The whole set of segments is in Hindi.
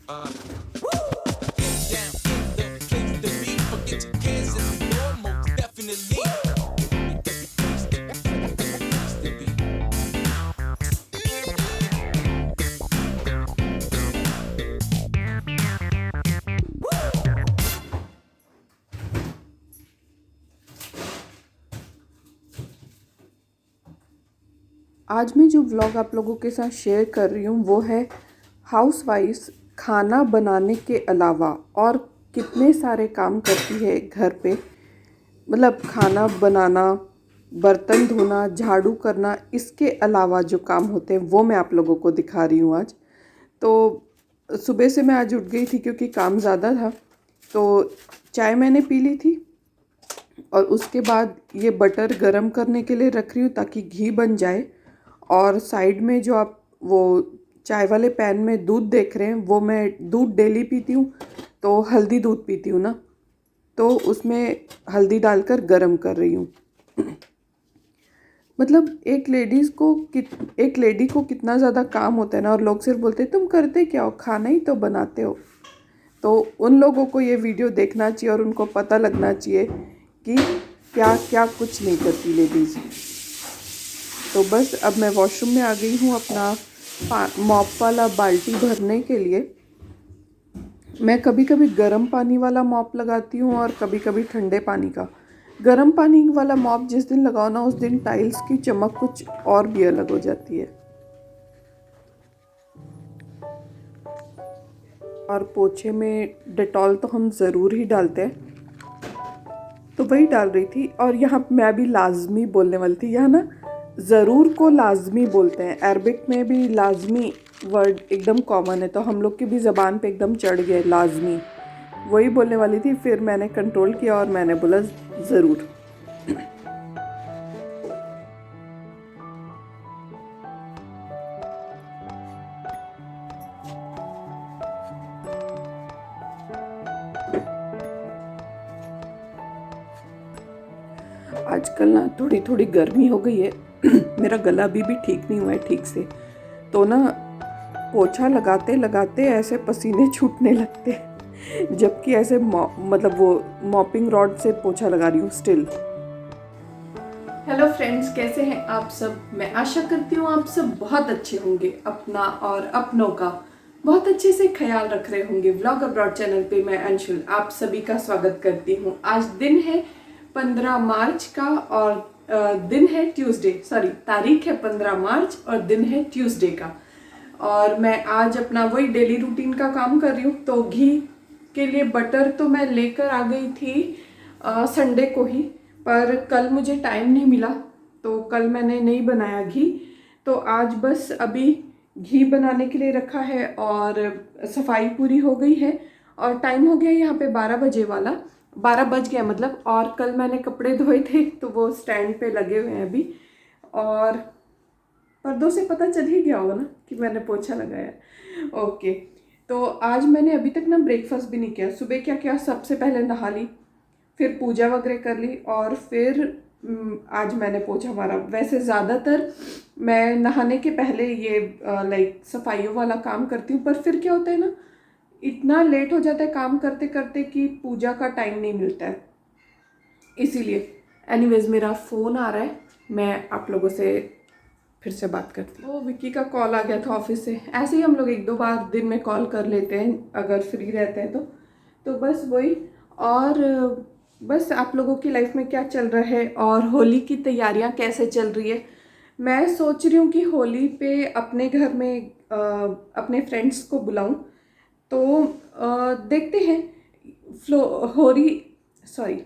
Down in the place to be. Forget your cares and more, most definitely. आज मैं जो व्लॉग आप लोगों के साथ शेयर कर रही हूँ वो है हाउसवाइफ्स खाना बनाने के अलावा और कितने सारे काम करती है घर पे। मतलब खाना बनाना, बर्तन धोना, झाड़ू करना, इसके अलावा जो काम होते हैं वो मैं आप लोगों को दिखा रही हूँ आज। तो सुबह से मैं आज उठ गई थी क्योंकि काम ज़्यादा था, तो चाय मैंने पी ली थी और उसके बाद ये बटर गरम करने के लिए रख रही हूँ ताकि घी बन जाए। और साइड में जो आप वो चाय वाले पैन में दूध देख रहे हैं, वो मैं दूध डेली पीती हूँ, तो हल्दी दूध पीती हूँ ना, तो उसमें हल्दी डालकर गरम कर रही हूँ। मतलब एक लेडी को कितना ज़्यादा काम होता है ना, और लोग सिर्फ बोलते हैं तुम करते क्या हो, खाना ही तो बनाते हो। तो उन लोगों को ये वीडियो देखना चाहिए और उनको पता लगना चाहिए कि क्या क्या कुछ नहीं करती लेडीज़। तो बस अब मैं वॉशरूम में आ गई हूँ अपना मॉप वाला बाल्टी भरने के लिए। मैं कभी कभी गर्म पानी वाला मॉप लगाती हूँ और कभी कभी ठंडे पानी का। गर्म पानी वाला मॉप जिस दिन लगाओ ना, उस दिन टाइल्स की चमक कुछ और भी अलग हो जाती है। और पोछे में डेटॉल तो हम ज़रूर ही डालते हैं, तो वही डाल रही थी। और यहाँ मैं भी लाजमी बोलने वाली थी, यहाँ ना ज़रूर को लाजमी बोलते हैं, अरबिक में भी लाजमी वर्ड एकदम कॉमन है, तो हम लोग की भी ज़बान पे एकदम चढ़ गया लाजमी। वही बोलने वाली थी, फिर मैंने कंट्रोल किया और मैंने बोला ज़रूर। आजकल ना थोड़ी थोड़ी गर्मी हो गई है मेरा गला अभी भी ठीक नहीं हुआ है ठीक से, तो ना पोछा लगाते लगाते ऐसे पसीने छूटने लगते हैं जबकि ऐसे मतलब वो मॉपिंग रॉड से पोछा लगा रही हूँ स्टिल। हेलो फ्रेंड्स, कैसे हैं आप सब। मैं आशा करती हूँ आप सब बहुत अच्छे होंगे, अपना और अपनों का बहुत अच्छे से ख्याल रख रहे होंगे। व्लॉग अब्रॉड चैनल पे मैं अंशुल आप सभी का स्वागत करती हूँ। आज दिन है 15 मार्च का और दिन है ट्यूसडे, सॉरी तारीख है 15 मार्च और दिन है ट्यूसडे का। और मैं आज अपना वही डेली रूटीन का काम कर रही हूँ। तो घी के लिए बटर तो मैं लेकर आ गई थी संडे को ही, पर कल मुझे टाइम नहीं मिला, तो कल मैंने नहीं बनाया घी। तो आज बस अभी घी बनाने के लिए रखा है और सफाई पूरी हो गई है और टाइम हो गया यहाँ पे 12 बजे वाला, 12 बज गया मतलब। और कल मैंने कपड़े धोए थे तो वो स्टैंड पे लगे हुए हैं अभी, और पर्दों से पता चल ही गया होगा ना कि मैंने पोछा लगाया। ओके, तो आज मैंने अभी तक ना ब्रेकफास्ट भी नहीं किया। सुबह क्या किया, सबसे पहले नहा ली, फिर पूजा वगैरह कर ली और फिर आज मैंने पोछा मारा। वैसे ज़्यादातर मैं नहाने के पहले ये लाइक सफाइयों वाला काम करती हूँ, पर फिर क्या होता है ना, इतना लेट हो जाता है काम करते करते कि पूजा का टाइम नहीं मिलता है, इसीलिए। एनीवेज मेरा फ़ोन आ रहा है, मैं आप लोगों से फिर से बात करती हूँ। विक्की का कॉल आ गया था ऑफिस से। ऐसे ही हम लोग एक दो बार दिन में कॉल कर लेते हैं अगर फ्री रहते हैं तो बस वही। और बस आप लोगों की लाइफ में क्या चल रहा है और होली की तैयारियां कैसे चल रही है। मैं सोच रही हूँ कि होली पे अपने घर में अपने फ्रेंड्स को बुलाऊं, तो देखते हैं। फ्लो होली सॉरी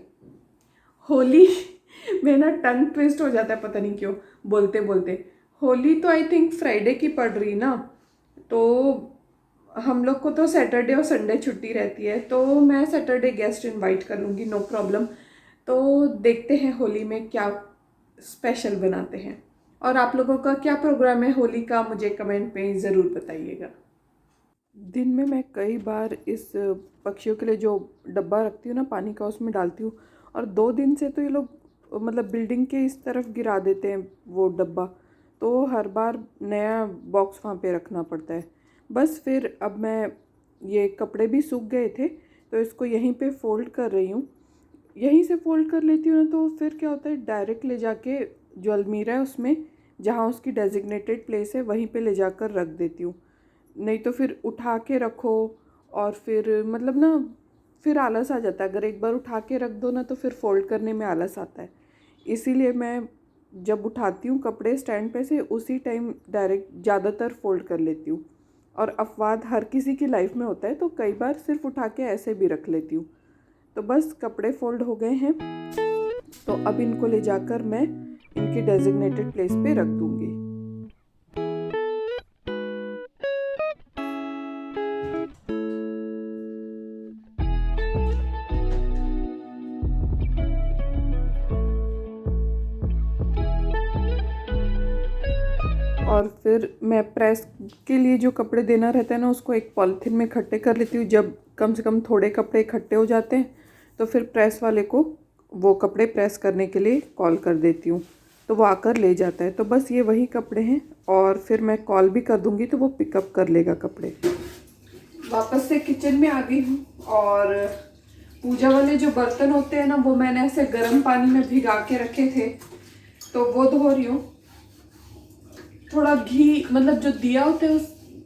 होली में ना टंग ट्विस्ट हो जाता है, पता नहीं क्यों बोलते बोलते। होली तो आई थिंक फ्राइडे की पड़ रही ना, तो हम लोग को तो सैटरडे और संडे छुट्टी रहती है, तो मैं सैटरडे गेस्ट इनवाइट कर लूँगी, नो प्रॉब्लम। तो देखते हैं होली में क्या स्पेशल बनाते हैं। और आप लोगों का क्या प्रोग्राम है होली का, मुझे कमेंट में ज़रूर बताइएगा। दिन में मैं कई बार इस पक्षियों के लिए जो डब्बा रखती हूँ ना पानी का, उसमें डालती हूँ। और 2 दिन से तो ये लोग मतलब बिल्डिंग के इस तरफ गिरा देते हैं वो डब्बा, तो हर बार नया बॉक्स वहाँ पे रखना पड़ता है। बस फिर अब मैं ये कपड़े भी सूख गए थे, तो इसको यहीं पे फ़ोल्ड कर रही हूँ। यहीं से फ़ोल्ड कर लेती हूँ ना, तो फिर क्या होता है, डायरेक्ट ले जाके जो अलमीरा है उसमें, जहाँ उसकी डेजिग्नेटेड प्लेस है वहीं पे ले जाकर रख देती हूँ। नहीं तो फिर उठा के रखो और फिर मतलब ना फिर आलस आ जाता है। अगर एक बार उठा के रख दो ना तो फिर फ़ोल्ड करने में आलस आता है। इसीलिए मैं जब उठाती हूँ कपड़े स्टैंड पे से, उसी टाइम डायरेक्ट ज़्यादातर फ़ोल्ड कर लेती हूँ। और अपवाद हर किसी की लाइफ में होता है, तो कई बार सिर्फ उठा के ऐसे भी रख लेती हूँ। तो बस कपड़े फ़ोल्ड हो गए हैं, तो अब इनको ले जाकर मैं इनकी डेजिग्नेटेड प्लेस पे रख दूँगी। और फिर मैं प्रेस के लिए जो कपड़े देना रहता है ना, उसको एक पॉलीथीन में इकट्ठे कर लेती हूँ। जब कम से कम थोड़े कपड़े इकट्ठे हो जाते हैं तो फिर प्रेस वाले को वो कपड़े प्रेस करने के लिए कॉल कर देती हूँ, तो वो आकर ले जाता है। तो बस ये वही कपड़े हैं, और फिर मैं कॉल भी कर दूँगी तो वो पिकअप कर लेगा कपड़े। वापस से किचन में आ गई हूँ, और पूजा वाले जो बर्तन होते हैं ना, वो मैंने ऐसे गर्म पानी में भिगा के रखे थे, तो वो धो रही हूँ। थोड़ा घी, मतलब जो दिया होता है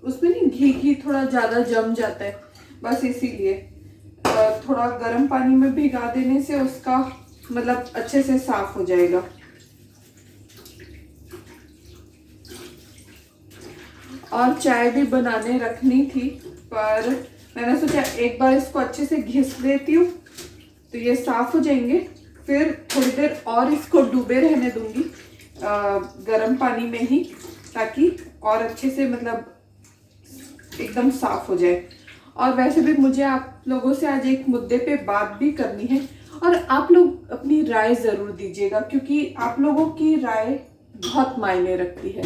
उसमें नहीं, घी थोड़ा ज़्यादा जम जाता है, बस इसीलिए थोड़ा गर्म पानी में भिगा देने से उसका मतलब अच्छे से साफ हो जाएगा। और चाय भी बनाने रखनी थी, पर मैंने सोचा एक बार इसको अच्छे से घिस देती हूँ तो ये साफ हो जाएंगे। फिर थोड़ी देर और इसको डूबे रहने दूंगी गर्म पानी में ही, ताकि और अच्छे से मतलब एकदम साफ हो जाए। और वैसे भी मुझे आप लोगों से आज एक मुद्दे पे बात भी करनी है, और आप लोग अपनी राय ज़रूर दीजिएगा, क्योंकि आप लोगों की राय बहुत मायने रखती है।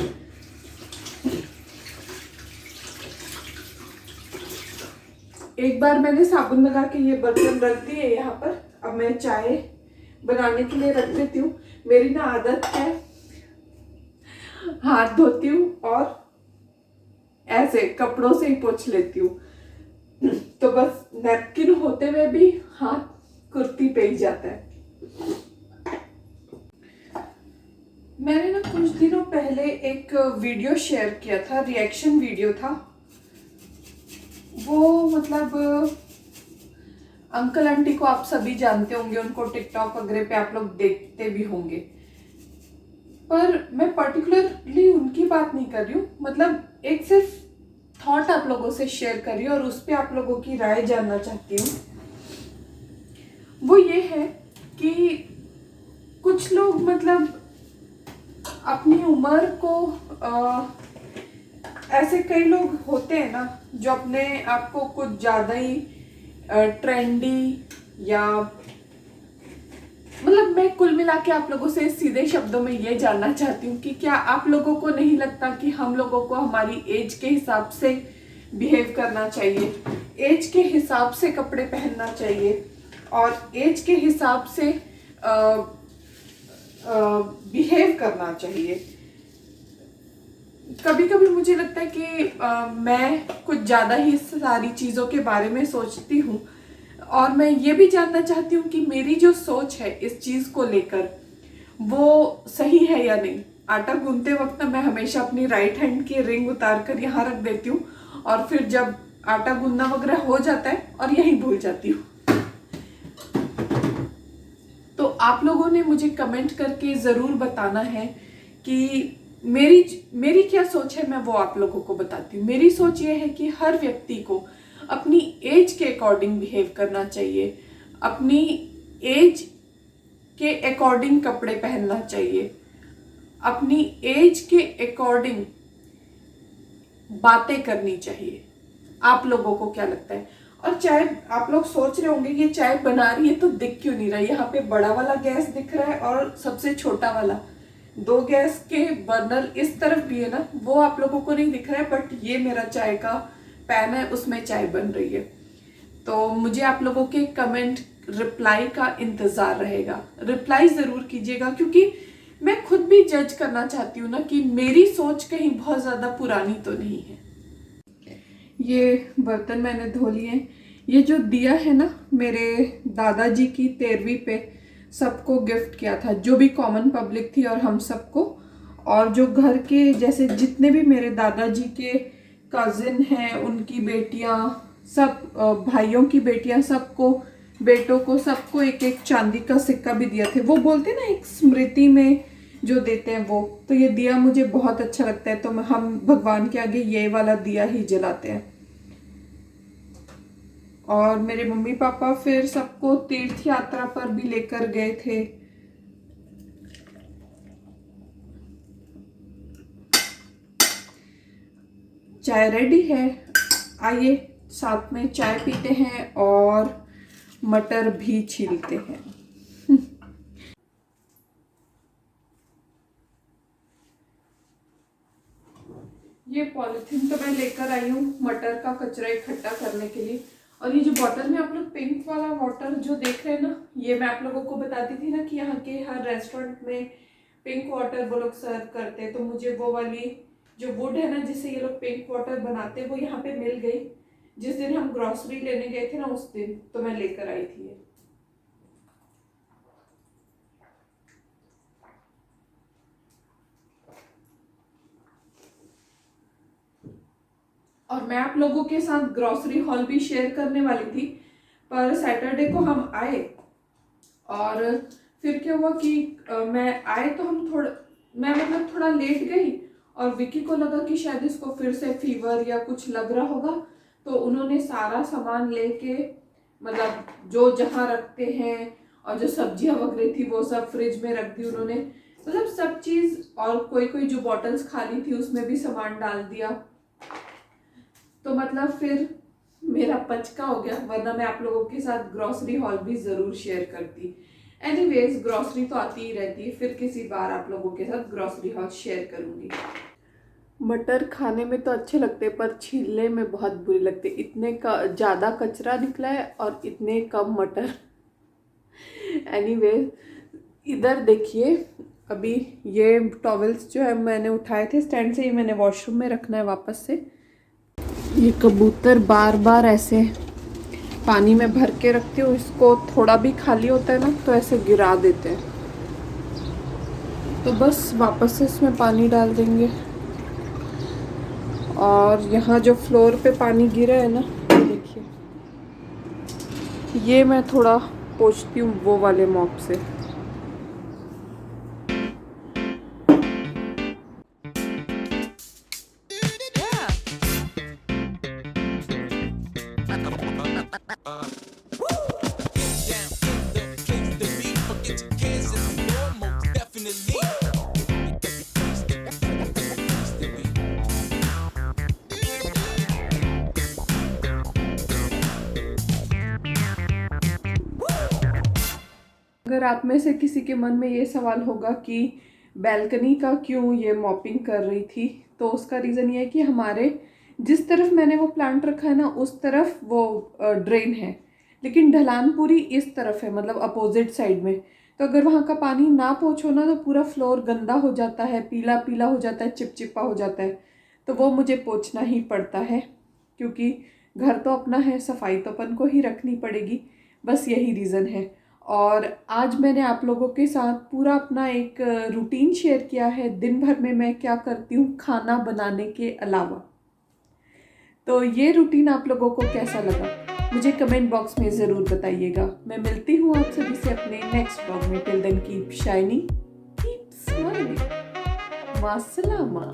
एक बार मैंने साबुन लगा के ये बर्तन रख दिए यहाँ पर। अब मैं चाय बनाने के लिए रख देती हूँ। मेरी ना आदत है, हाथ धोती हूँ और ऐसे कपड़ों से ही पोंछ लेती हूँ, तो बस नैपकिन होते हुए भी हाथ कुर्ती पे ही जाता है। मैंने ना कुछ दिनों पहले एक वीडियो शेयर किया था, रिएक्शन वीडियो था वो। मतलब अंकल आंटी को आप सभी जानते होंगे, उनको टिकटॉक वगैरह पे आप लोग देखते भी होंगे, पर मैं पर्टिकुलरली उनकी बात नहीं कर रही हूँ। मतलब एक सिर्फ थॉट आप लोगों से शेयर कर रही हूँ और उस पर आप लोगों की राय जानना चाहती हूँ। वो ये है कि कुछ लोग मतलब अपनी उम्र को ऐसे कई लोग होते हैं ना जो अपने आप को कुछ ज़्यादा ही ट्रेंडी, या मतलब मैं कुल मिला के आप लोगों से सीधे शब्दों में ये जानना चाहती हूँ कि क्या आप लोगों को नहीं लगता कि हम लोगों को हमारी एज के हिसाब से बिहेव करना चाहिए, एज के हिसाब से कपड़े पहनना चाहिए, और एज के हिसाब से बिहेव करना चाहिए। कभी कभी मुझे लगता है कि मैं कुछ ज़्यादा ही सारी चीज़ों के बारे में सोचती हूँ, और मैं ये भी जानना चाहती हूँ कि मेरी जो सोच है इस चीज़ को लेकर वो सही है या नहीं। आटा गूंथते वक्त ना मैं हमेशा अपनी राइट हैंड की रिंग उतार कर यहाँ रख देती हूँ, और फिर जब आटा गूंदना वगैरह हो जाता है और यहीं भूल जाती हूँ। तो आप लोगों ने मुझे कमेंट करके ज़रूर बताना है कि मेरी क्या सोच है, मैं वो आप लोगों को बताती हूँ। मेरी सोच ये है कि हर व्यक्ति को अपनी एज के अकॉर्डिंग बिहेव करना चाहिए, अपनी एज के अकॉर्डिंग कपड़े पहनना चाहिए, अपनी एज के अकॉर्डिंग बातें करनी चाहिए। आप लोगों को क्या लगता है? और चाय, आप लोग सोच रहे होंगे ये चाय बना रही है तो दिख क्यों नहीं रहा है? यहाँ पे बड़ा वाला गैस दिख रहा है और सबसे छोटा वाला, 2 गैस के बर्नर इस तरफ भी है ना, वो आप लोगों को नहीं दिख रहा है, बट ये मेरा चाय का पैन है, उसमें चाय बन रही है। तो मुझे आप लोगों के कमेंट रिप्लाई का इंतज़ार रहेगा। रिप्लाई ज़रूर कीजिएगा, क्योंकि मैं खुद भी जज करना चाहती हूँ ना कि मेरी सोच कहीं बहुत ज़्यादा पुरानी तो नहीं है। ये बर्तन मैंने धो लिए। ये जो दिया है ना, मेरे दादाजी की 13वीं पे सबको गिफ्ट किया था, जो भी कॉमन पब्लिक थी और हम सबको। और जो घर के जैसे जितने भी मेरे दादाजी के कजिन हैं, उनकी बेटियां, सब भाइयों की बेटियां, सबको, बेटों को, सबको एक एक चांदी का सिक्का भी दिया थे। वो बोलते ना एक स्मृति में जो देते हैं वो। तो ये दिया मुझे बहुत अच्छा लगता है, तो हम भगवान के आगे ये वाला दिया ही जलाते हैं। और मेरे मम्मी पापा फिर सबको तीर्थ यात्रा पर भी लेकर गए थे। चाय रेडी है, आइए साथ में चाय पीते हैं और मटर भी छीलते हैं। ये पॉलिथीन तो मैं लेकर आई हूँ मटर का कचरा इकट्ठा करने के लिए। और ये जो बॉटल में आप लोग पिंक वाला वाटर जो देख रहे हैं ना, ये मैं आप लोगों को बताती थी ना कि यहाँ के हर रेस्टोरेंट में पिंक वाटर वो लोग सर्व करते हैं। तो मुझे वो वाली जो वुड है ना जिससे ये लोग पिंक वाटर बनाते हैं, वो यहाँ पे मिल गई। जिस दिन हम ग्रोसरी लेने गए थे ना, उस दिन तो मैं लेकर आई थी ये। और मैं आप लोगों के साथ ग्रोसरी हॉल भी शेयर करने वाली थी, पर सैटरडे को हम आए और फिर क्या हुआ कि मैं आए तो मैं मतलब थोड़ा लेट गई। और विकी को लगा कि शायद इसको फिर से फीवर या कुछ लग रहा होगा, तो उन्होंने सारा सामान लेके, मतलब जो जहाँ रखते हैं और जो सब्जियां वगैरह थी वो सब फ्रिज में रख दी उन्होंने, मतलब सब चीज़। और कोई जो बॉटल्स खाली थी उसमें भी सामान डाल दिया। तो मतलब फिर मेरा पचका हो गया, वरना मैं आप लोगों के साथ ग्रोसरी हॉल भी ज़रूर शेयर करती। एनीवेज, ग्रोसरी तो आती ही रहती है, फिर किसी बार आप लोगों के साथ ग्रोसरी हॉल शेयर करूँगी। मटर खाने में तो अच्छे लगते हैं, पर छीलने में बहुत बुरे लगते। इतने ज़्यादा कचरा निकला है और इतने कम मटर। एनीवेज, इधर देखिए, अभी ये टॉवेल्स जो है मैंने उठाए थे स्टैंड से, ये मैंने वॉशरूम में रखना है वापस से। ये कबूतर बार बार ऐसे पानी में भर के रखते हो, इसको थोड़ा भी खाली होता है ना तो ऐसे गिरा देते हैं। तो बस वापस से इसमें पानी डाल देंगे। और यहाँ जो फ्लोर पे पानी गिरा है ना, ये देखिए, ये मैं थोड़ा पोंछती हूँ वो वाले मॉप से। अगर आप में से किसी के मन में ये सवाल होगा कि बैल्कनी का क्यों ये मॉपिंग कर रही थी, तो उसका रीज़न ये है कि हमारे जिस तरफ मैंने वो प्लांट रखा है ना, उस तरफ वो ड्रेन है, लेकिन ढलान पूरी इस तरफ है, मतलब अपोजिट साइड में। तो अगर वहाँ का पानी ना पहुँचो ना, तो पूरा फ्लोर गंदा हो जाता है, पीला पीला हो जाता है, चिपचिपा हो जाता है। तो वो मुझे पोंछना ही पड़ता है, क्योंकि घर तो अपना है, सफाई तो अपन को ही रखनी पड़ेगी। बस यही रीज़न है। और आज मैंने आप लोगों के साथ पूरा अपना एक रूटीन शेयर किया है, दिन भर में मैं क्या करती हूँ खाना बनाने के अलावा। तो ये रूटीन आप लोगों को कैसा लगा मुझे कमेंट बॉक्स में ज़रूर बताइएगा। मैं मिलती हूँ आप सभी से अपने नेक्स्ट ब्लॉग में। Till then keep shining, keep smiling, मास्सलामा।